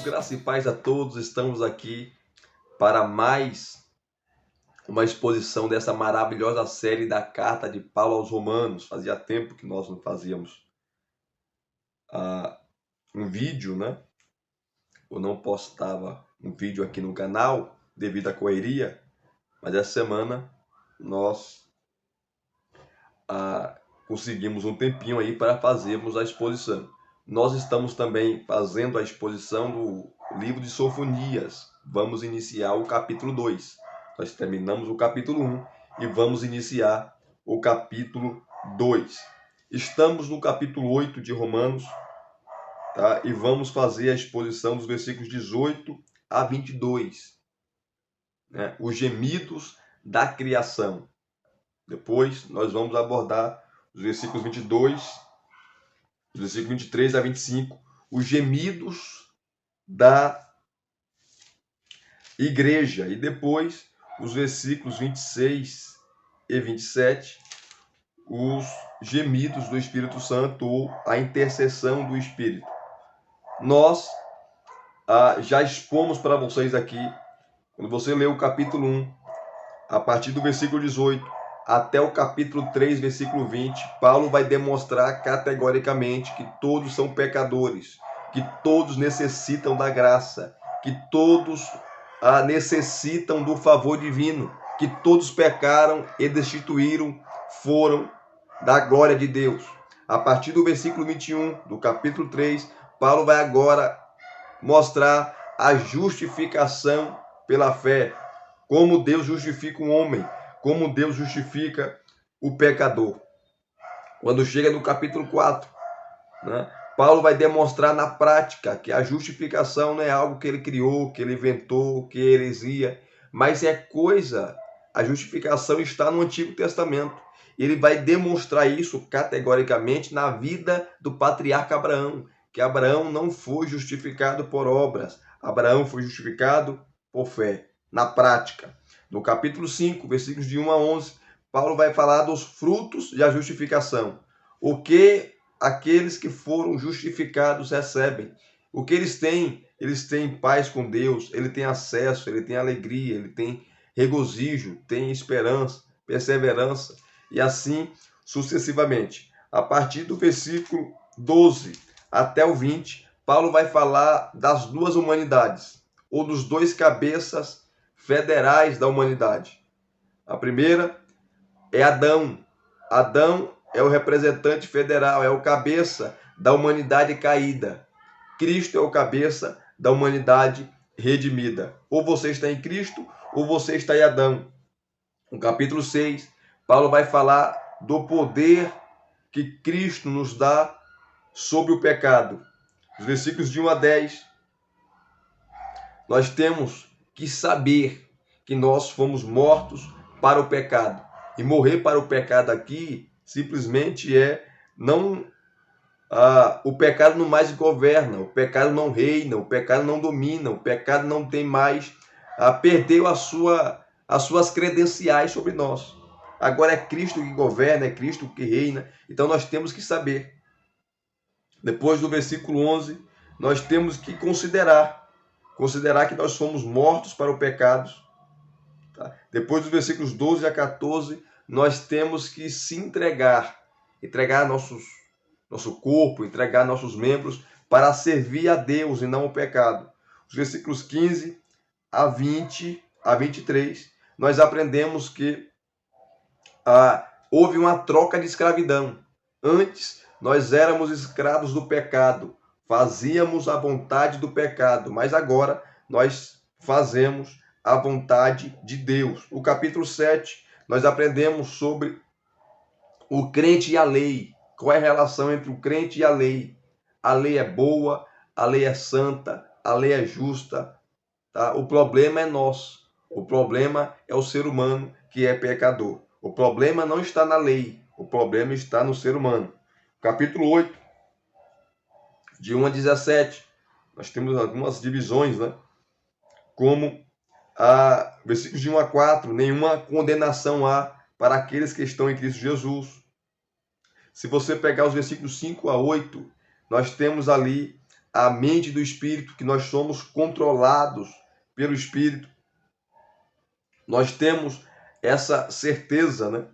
graça e paz a todos. Estamos aqui para mais uma exposição dessa maravilhosa série da Carta de Paulo aos Romanos. Fazia tempo que nós não fazíamos um vídeo, né? Eu não postava um vídeo aqui no canal devido à correria, mas essa semana nós conseguimos um tempinho aí para fazermos a exposição. Nós estamos também fazendo a exposição do livro de Sofonias. Vamos iniciar o capítulo 2. Nós terminamos o capítulo 1 e vamos iniciar o capítulo 2. Estamos no capítulo 8 de Romanos, tá? E vamos fazer a exposição dos versículos 18 a 22. Né? Os gemidos da criação. Depois nós vamos abordar os versículos 22, os versículos 23 a 25, os gemidos da igreja. E depois, os versículos 26 e 27, os gemidos do Espírito Santo ou a intercessão do Espírito. Nós já expomos para vocês aqui, quando você lê o capítulo 1, a partir do versículo 18, até o capítulo 3, versículo 20, Paulo vai demonstrar categoricamente que todos são pecadores, que todos necessitam da graça, que todos necessitam do favor divino, que todos pecaram e destituíram, foram da glória de Deus. A partir do versículo 21 do capítulo 3, Paulo vai agora mostrar a justificação pela fé, como Deus justifica o homem, como Deus justifica o pecador. Quando chega no capítulo 4, né, Paulo vai demonstrar na prática que a justificação não é algo que ele criou, que ele inventou, que é heresia, mas é coisa, a justificação está no Antigo Testamento. Ele vai demonstrar isso categoricamente na vida do patriarca Abraão, que Abraão não foi justificado por obras, Abraão foi justificado por fé, na prática. No capítulo 5, versículos de 1 a 11, Paulo vai falar dos frutos da justificação. O que aqueles que foram justificados recebem. O que eles têm? Eles têm paz com Deus, ele tem acesso, ele tem alegria, ele tem regozijo, tem esperança, perseverança e assim sucessivamente. A partir do versículo 12 até o 20, Paulo vai falar das duas humanidades, ou dos dois cabeças federais da humanidade. A primeira é Adão. Adão é o representante federal, é o cabeça da humanidade caída. Cristo é o cabeça da humanidade redimida. Ou você está em Cristo, ou você está em Adão. No capítulo 6, Paulo vai falar do poder que Cristo nos dá sobre o pecado. Os versículos de 1 a 10, nós temos que saber que nós fomos mortos para o pecado. E morrer para o pecado aqui simplesmente é não o pecado não mais governa, o pecado não reina, o pecado não domina, o pecado não tem mais perdeu as suas credenciais sobre nós. Agora é Cristo que governa, é Cristo que reina. Então nós temos que saber. Depois do versículo 11, nós temos que considerar que nós somos mortos para o pecado. Tá? Depois dos versículos 12 a 14, nós temos que se entregar nosso corpo, entregar nossos membros para servir a Deus e não ao pecado. Os versículos 15 a 20 a 23, nós aprendemos que houve uma troca de escravidão. Antes, nós éramos escravos do pecado, fazíamos a vontade do pecado, mas agora nós fazemos a vontade de Deus. No capítulo 7, nós aprendemos sobre o crente e a lei. Qual é a relação entre o crente e a lei? A lei é boa, a lei é santa, a lei é justa. Tá? O problema é nosso. O problema é o ser humano que é pecador. O problema não está na lei, o problema está no ser humano. Capítulo 8, de 1 a 17, nós temos algumas divisões, né? Como versículos de 1 a 4, nenhuma condenação há para aqueles que estão em Cristo Jesus. Se você pegar os versículos 5 a 8, nós temos ali a mente do Espírito, que nós somos controlados pelo Espírito. Nós temos essa certeza, né?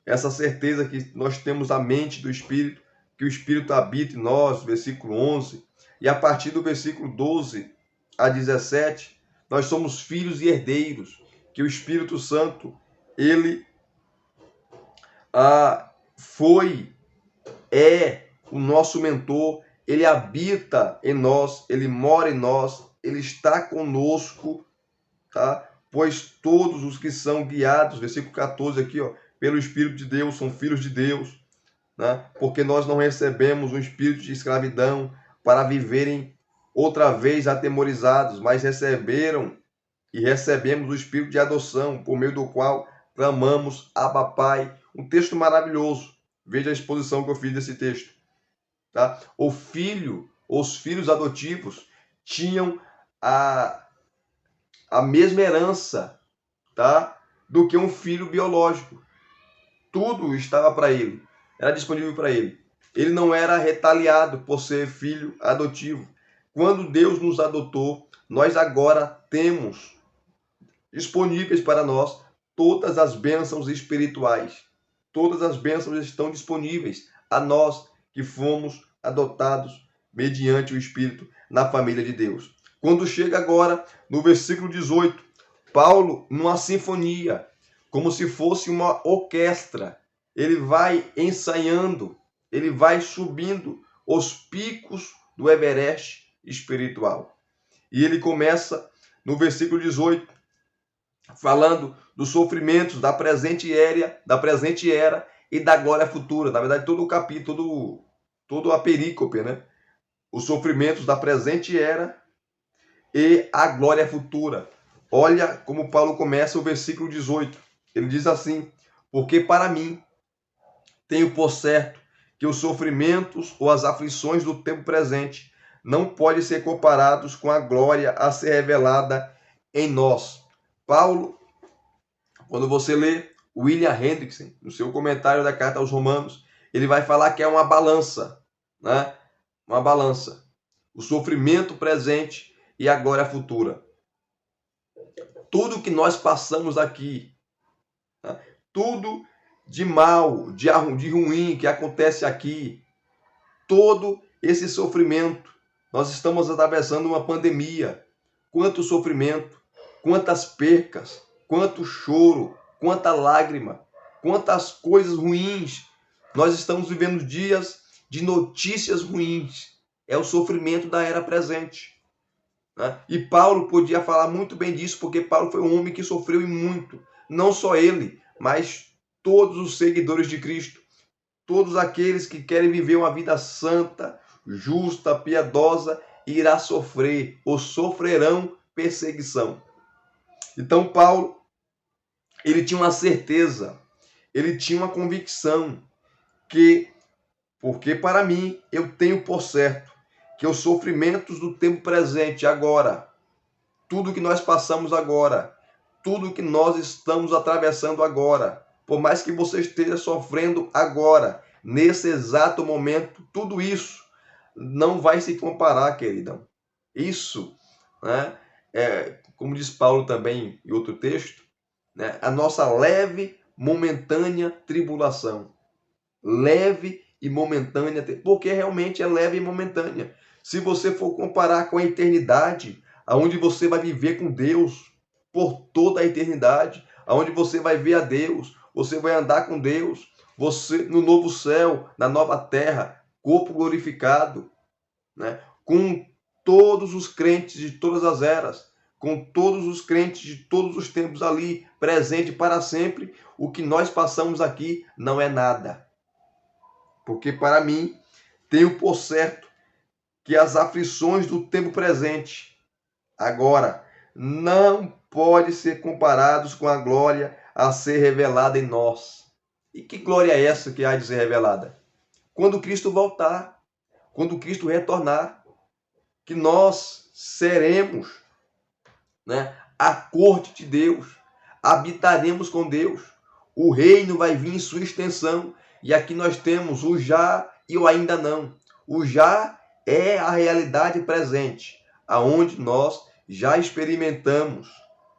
Essa certeza que nós temos a mente do Espírito, que o Espírito habita em nós, versículo 11. E a partir do versículo 12 a 17, nós somos filhos e herdeiros, que o Espírito Santo, ele é o nosso mentor, ele habita em nós, ele mora em nós, ele está conosco, tá? Pois todos os que são guiados, versículo 14 aqui, ó, pelo Espírito de Deus, são filhos de Deus, né? Porque nós não recebemos um espírito de escravidão para viverem outra vez atemorizados, mas recebemos o espírito de adoção, por meio do qual clamamos Abba Pai. Um texto maravilhoso. Veja a exposição que eu fiz desse texto. Tá? Os filhos adotivos tinham a mesma herança, tá? Do que um filho biológico. Tudo estava para ele, era disponível para ele. Ele não era retaliado por ser filho adotivo. Quando Deus nos adotou, nós agora temos disponíveis para nós todas as bênçãos espirituais. Todas as bênçãos estão disponíveis a nós que fomos adotados mediante o Espírito na família de Deus. Quando chega agora no versículo 18, Paulo, numa sinfonia, como se fosse uma orquestra, ele vai ensaiando, ele vai subindo os picos do Everest espiritual. E ele começa no versículo 18, falando dos sofrimentos da presente era e da glória futura. Na verdade, todo o capítulo, toda a perícope, né? Os sofrimentos da presente era e a glória futura. Olha como Paulo começa o versículo 18. Ele diz assim: porque para mim tenho por certo que os sofrimentos ou as aflições do tempo presente não podem ser comparados com a glória a ser revelada em nós. Paulo, quando você lê William Hendrickson, no seu comentário da carta aos Romanos, ele vai falar que é uma balança, né? Uma balança. O sofrimento presente e a glória futura. Tudo que nós passamos aqui, né? Tudo de mal, de ruim que acontece aqui, todo esse sofrimento, nós estamos atravessando uma pandemia. Quanto sofrimento, quantas percas, quanto choro, quanta lágrima, quantas coisas ruins. Nós estamos vivendo dias de notícias ruins. É o sofrimento da era presente, né? E Paulo podia falar muito bem disso, porque Paulo foi um homem que sofreu e muito. Não só ele, mas todos os seguidores de Cristo. Todos aqueles que querem viver uma vida santa, justa, piedosa, irá sofrer ou sofrerão perseguição. Então Paulo, ele tinha uma certeza, ele tinha uma convicção que, porque para mim, eu tenho por certo que os sofrimentos do tempo presente, agora, tudo que nós passamos agora, tudo que nós estamos atravessando agora, por mais que você esteja sofrendo agora, nesse exato momento, tudo isso não vai se comparar, queridão. Isso, né, como diz Paulo também em outro texto, né, a nossa leve, momentânea tribulação. Leve e momentânea, porque realmente é leve e momentânea. Se você for comparar com a eternidade, aonde você vai viver com Deus por toda a eternidade, aonde você vai ver a Deus, você vai andar com Deus, você no novo céu, na nova terra, corpo glorificado, né? Com todos os crentes de todas as eras, com todos os crentes de todos os tempos ali, presente para sempre, o que nós passamos aqui não é nada. Porque para mim, tenho por certo que as aflições do tempo presente, agora, não podem ser comparados com a glória a ser revelada em nós. E que glória é essa que há de ser revelada? Quando Cristo voltar, quando Cristo retornar, que nós seremos, né, a corte de Deus, habitaremos com Deus, o reino vai vir em sua extensão, e aqui nós temos o já e o ainda não. O já é a realidade presente, aonde nós já experimentamos,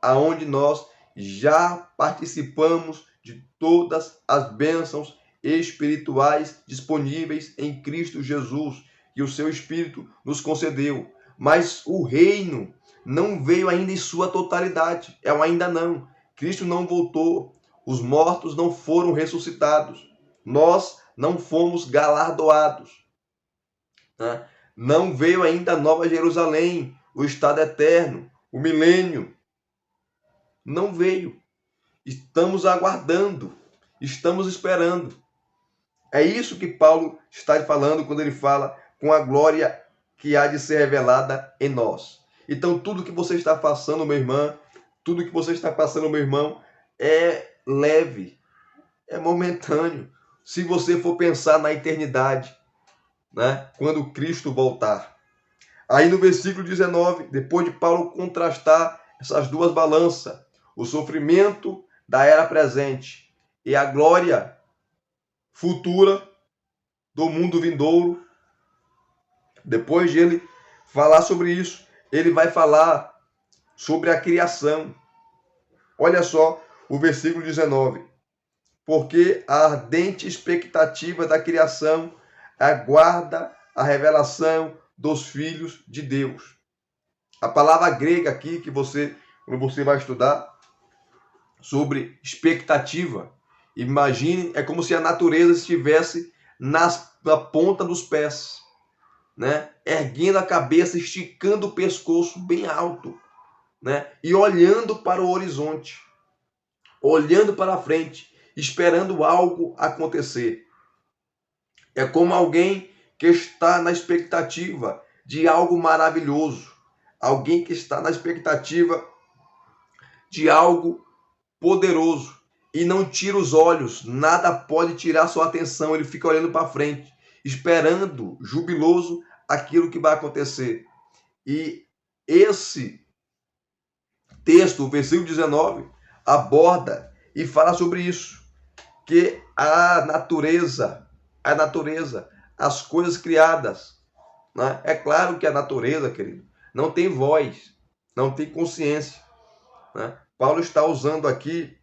aonde nós já participamos de todas as bênçãos espirituais disponíveis em Cristo Jesus, que o seu Espírito nos concedeu. Mas o reino não veio ainda em sua totalidade. É um ainda não. Cristo não voltou. Os mortos não foram ressuscitados. Nós não fomos galardoados. Né? Não veio ainda a Nova Jerusalém, o estado eterno, o milênio. Não veio. Estamos aguardando. Estamos esperando. É isso que Paulo está falando quando ele fala com a glória que há de ser revelada em nós. Então, tudo que você está passando, minha irmã, tudo que você está passando, meu irmão, é leve, é momentâneo. Se você for pensar na eternidade, né, quando Cristo voltar. Aí no versículo 19, depois de Paulo contrastar essas duas balanças, o sofrimento da era presente e a glória futura do mundo vindouro, depois de ele falar sobre isso, ele vai falar sobre a criação. Olha só o versículo 19. Porque a ardente expectativa da criação aguarda a revelação dos filhos de Deus. A palavra grega aqui que quando você vai estudar sobre expectativa, imagine, é como se a natureza estivesse na ponta dos pés, né? Erguendo a cabeça, esticando o pescoço bem alto, né? E olhando para o horizonte, olhando para a frente, esperando algo acontecer. É como alguém que está na expectativa de algo maravilhoso, alguém que está na expectativa de algo poderoso e não tira os olhos, nada pode tirar sua atenção, ele fica olhando para frente, esperando, jubiloso, aquilo que vai acontecer. E esse texto, o versículo 19, aborda e fala sobre isso, que a natureza, as coisas criadas, né? É claro que a natureza, querido, não tem voz, não tem consciência, né? Paulo está usando aqui,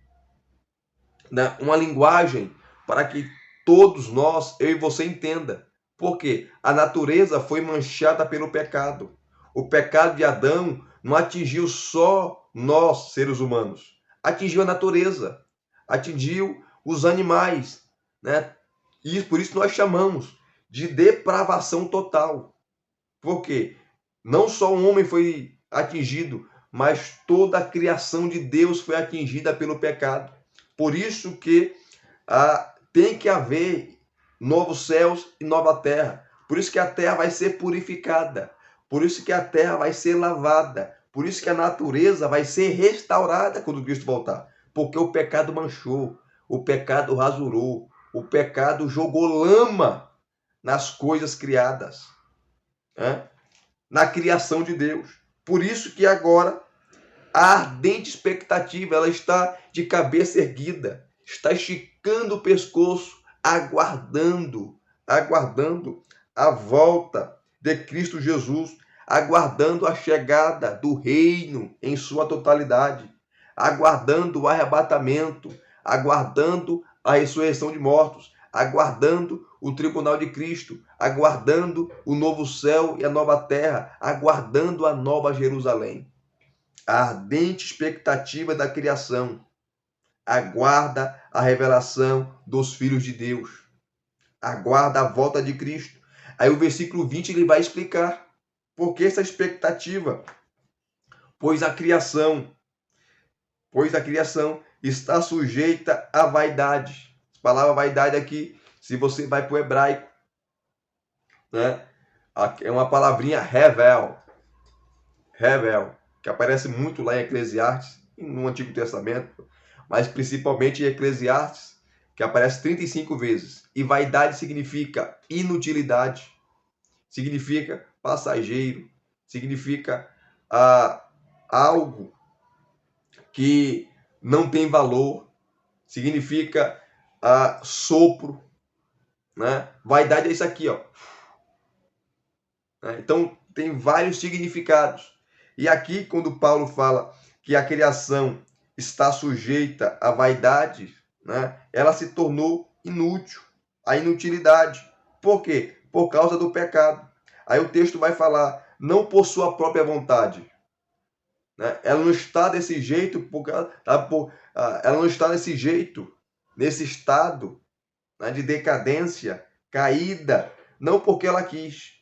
né, uma linguagem para que todos nós, eu e você, entenda. Porque a natureza foi manchada pelo pecado. O pecado de Adão não atingiu só nós, seres humanos. Atingiu a natureza, atingiu os animais, né? E por isso nós chamamos de depravação total. Porque não só o homem foi atingido, mas toda a criação de Deus foi atingida pelo pecado. Por isso que tem que haver novos céus e nova terra. Por isso que a terra vai ser purificada. Por isso que a terra vai ser lavada. Por isso que a natureza vai ser restaurada quando Cristo voltar. Porque o pecado manchou, o pecado rasurou, o pecado jogou lama nas coisas criadas, né? Na criação de Deus. Por isso que agora a ardente expectativa, ela está de cabeça erguida, está esticando o pescoço, aguardando a volta de Cristo Jesus, aguardando a chegada do reino em sua totalidade, aguardando o arrebatamento, aguardando a ressurreição de mortos, aguardando o tribunal de Cristo, aguardando o novo céu e a nova terra, aguardando a nova Jerusalém. A ardente expectativa da criação aguarda a revelação dos filhos de Deus, aguarda a volta de Cristo. Aí o versículo 20 ele vai explicar por que essa expectativa. Pois a criação está sujeita à vaidade. A palavra vaidade aqui, se você vai para o hebraico, né, é uma palavrinha revel, que aparece muito lá em Eclesiastes, no Antigo Testamento, mas principalmente em Eclesiastes, que aparece 35 vezes. E vaidade significa inutilidade, significa passageiro, significa algo que não tem valor, significa sopro, né? Vaidade é isso aqui, ó. né? Então, tem vários significados. E aqui, quando Paulo fala que a criação está sujeita à vaidade, né, ela se tornou inútil, a inutilidade. Por quê? Por causa do pecado. Aí o texto vai falar, não por sua própria vontade. Né? Ela não está desse jeito, ela não está desse jeito, nesse estado, né, de decadência, caída, não porque ela quis,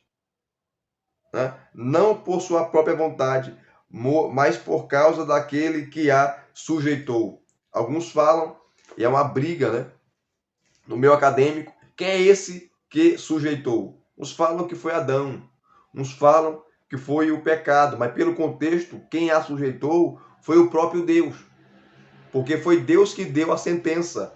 né? Não por sua própria vontade, mas por causa daquele que a sujeitou. Alguns falam, e é uma briga, né, no meio acadêmico, quem é esse que sujeitou? Uns falam que foi Adão, uns falam que foi o pecado, mas pelo contexto, quem a sujeitou foi o próprio Deus, porque foi Deus que deu a sentença.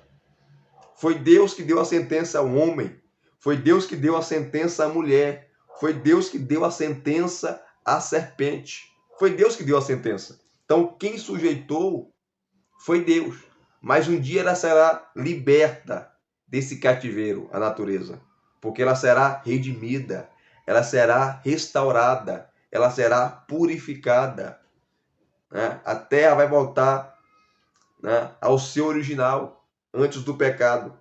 Foi Deus que deu a sentença ao homem, foi Deus que deu a sentença à mulher, foi Deus que deu a sentença à serpente. Foi Deus que deu a sentença. Então, quem sujeitou foi Deus. Mas um dia ela será liberta desse cativeiro, a natureza. Porque ela será redimida, ela será restaurada, ela será purificada. Né? A terra vai voltar, né, ao seu original, antes do pecado.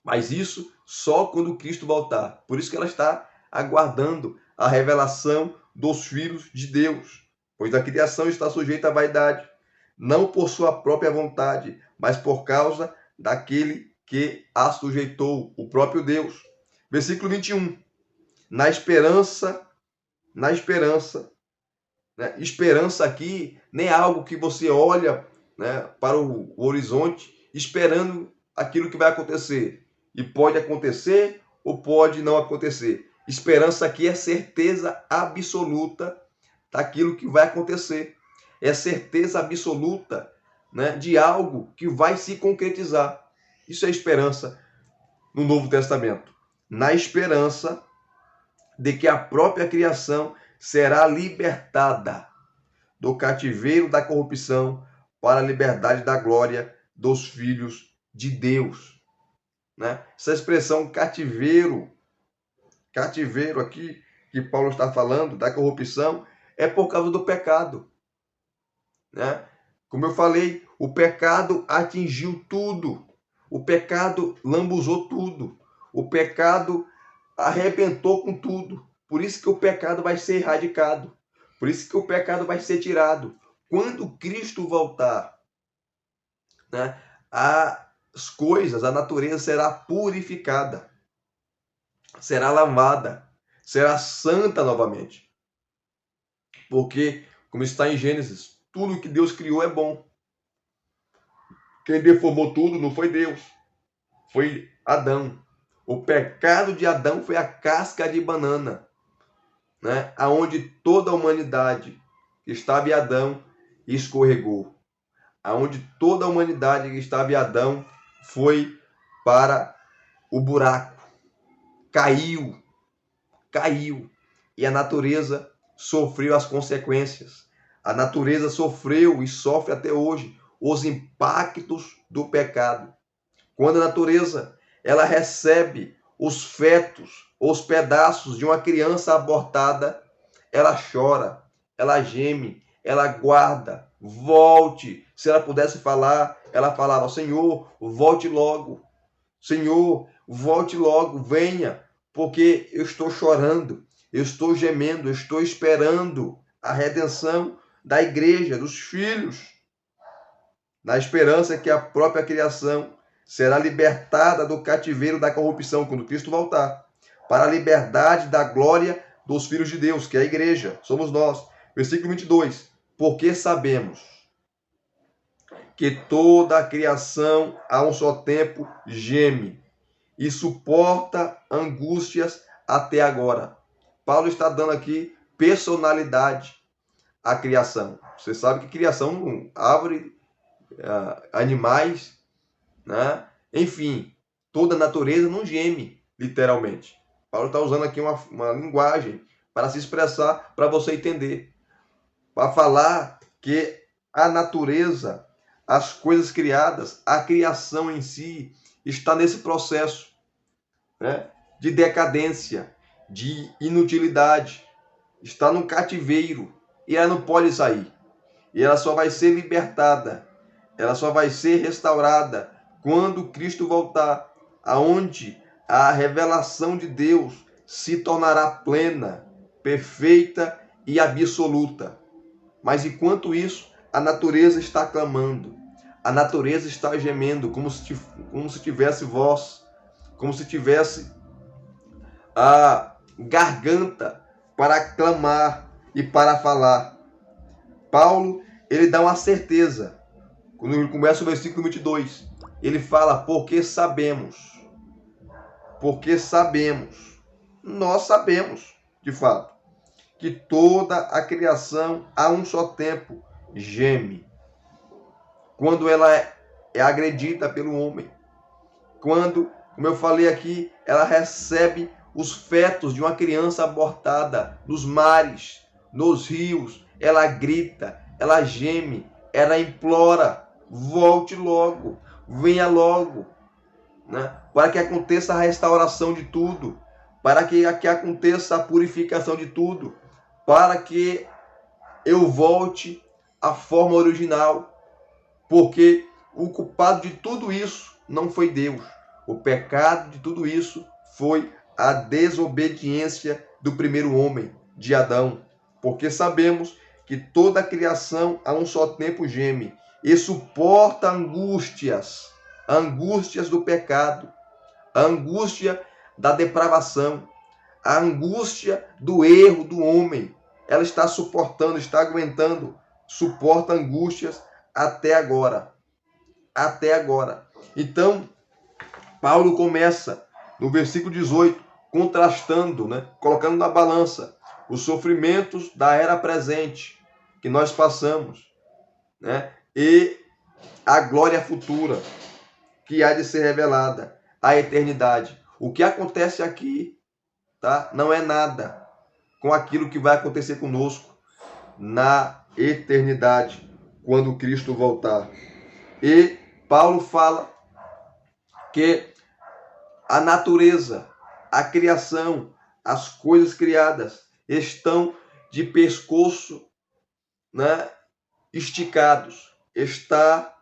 Mas isso só quando Cristo voltar. Por isso que ela está aguardando a revelação dos filhos de Deus. Pois a criação está sujeita à vaidade, não por sua própria vontade, mas por causa daquele que a sujeitou, o próprio Deus. Versículo 21. Na esperança, né? Esperança aqui nem é algo que você olha, né, para o horizonte esperando aquilo que vai acontecer. E pode acontecer ou pode não acontecer. Esperança aqui é certeza absoluta daquilo que vai acontecer. É certeza absoluta, né, de algo que vai se concretizar. Isso é esperança no Novo Testamento. Na esperança de que a própria criação será libertada do cativeiro da corrupção para a liberdade da glória dos filhos de Deus. Né? Essa expressão cativeiro aqui que Paulo está falando, da corrupção, é por causa do pecado. Né? Como eu falei, o pecado atingiu tudo. O pecado lambuzou tudo. O pecado arrebentou com tudo. Por isso que o pecado vai ser erradicado. Por isso que o pecado vai ser tirado. Quando Cristo voltar, né, as coisas, a natureza será purificada, será lavada, será santa novamente. Porque, como está em Gênesis, tudo que Deus criou é bom. Quem deformou tudo não foi Deus, foi Adão. O pecado de Adão foi a casca de banana, né, aonde toda a humanidade que estava em Adão escorregou. Aonde toda a humanidade que estava em Adão foi para o buraco. Caiu. E a natureza sofreu as consequências. A natureza sofreu e sofre até hoje os impactos do pecado. Quando a natureza ela recebe os fetos, os pedaços de uma criança abortada, ela chora, ela geme, ela guarda, volte. Se ela pudesse falar, ela falava: Senhor, volte logo. Senhor, volte logo, venha, porque eu estou chorando, eu estou gemendo, eu estou esperando a redenção da igreja, dos filhos, na esperança que a própria criação será libertada do cativeiro da corrupção quando Cristo voltar, para a liberdade da glória dos filhos de Deus, que é a igreja, somos nós. Versículo 22. Porque sabemos que toda a criação a um só tempo geme e suporta angústias até agora. Paulo está dando aqui personalidade à criação. Você sabe que criação, árvore, animais, né? Enfim, toda a natureza não geme, literalmente. Paulo está usando aqui uma linguagem para se expressar, para você entender. Para falar que a natureza, as coisas criadas, a criação em si, está nesse processo, né, de decadência, de inutilidade, está no cativeiro e ela não pode sair. E ela só vai ser libertada, ela só vai ser restaurada quando Cristo voltar, aonde a revelação de Deus se tornará plena, perfeita e absoluta. Mas enquanto isso, a natureza está clamando, a natureza está gemendo, como se tivesse voz, como se tivesse a garganta para clamar e para falar. Paulo, ele dá uma certeza. Quando ele começa o versículo 22, ele fala, porque sabemos, nós sabemos, de fato, que toda a criação a um só tempo geme. Quando ela é agredida pelo homem, quando, como eu falei aqui, ela recebe os fetos de uma criança abortada nos mares, nos rios, ela grita, ela geme, ela implora, volte logo, venha logo, né? Para que aconteça a restauração de tudo, para que aconteça a purificação de tudo, para que eu volte à forma original, porque o culpado de tudo isso não foi Deus. O pecado de tudo isso foi a desobediência do primeiro homem, de Adão. Porque sabemos que toda a criação a um só tempo geme e suporta angústias do pecado, a angústia da depravação, a angústia do erro do homem. Ela está suportando, está aguentando, suporta angústias até agora. Até agora. Então, Paulo começa no versículo 18, contrastando, né? Colocando na balança os sofrimentos da era presente que nós passamos, né? E a glória futura que há de ser revelada, a eternidade. O que acontece aqui, tá? Não é nada com aquilo que vai acontecer conosco na eternidade, quando Cristo voltar. E Paulo fala que a natureza, a criação, as coisas criadas estão de pescoço, né, esticados, está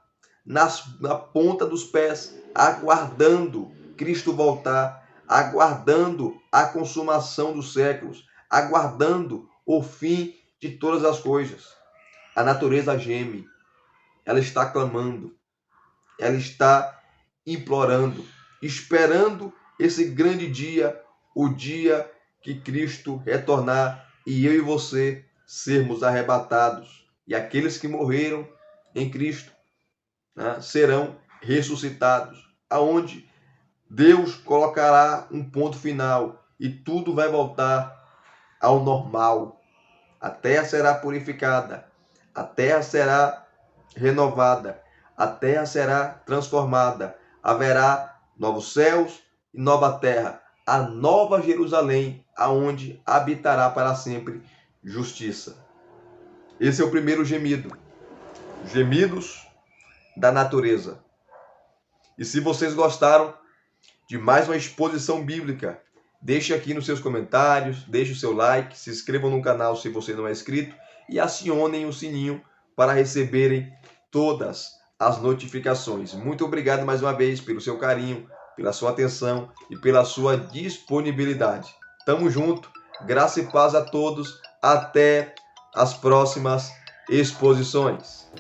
na ponta dos pés, aguardando Cristo voltar, aguardando a consumação dos séculos, aguardando o fim de todas as coisas. A natureza geme, ela está clamando, ela está implorando, esperando esse grande dia, o dia que Cristo retornar e eu e você sermos arrebatados. E aqueles que morreram em Cristo, né, serão ressuscitados, aonde Deus colocará um ponto final e tudo vai voltar ao normal. A terra será purificada, a terra será renovada, a terra será transformada, haverá novos céus e nova terra, a nova Jerusalém, aonde habitará para sempre justiça. Esse é o primeiro gemido. Gemidos da natureza. E se vocês gostaram de mais uma exposição bíblica, deixe aqui nos seus comentários, deixe o seu like, se inscrevam no canal se você não é inscrito e acionem o sininho para receberem todas as notificações. Muito obrigado mais uma vez pelo seu carinho, pela sua atenção e pela sua disponibilidade. Tamo junto, graça e paz a todos, até as próximas exposições.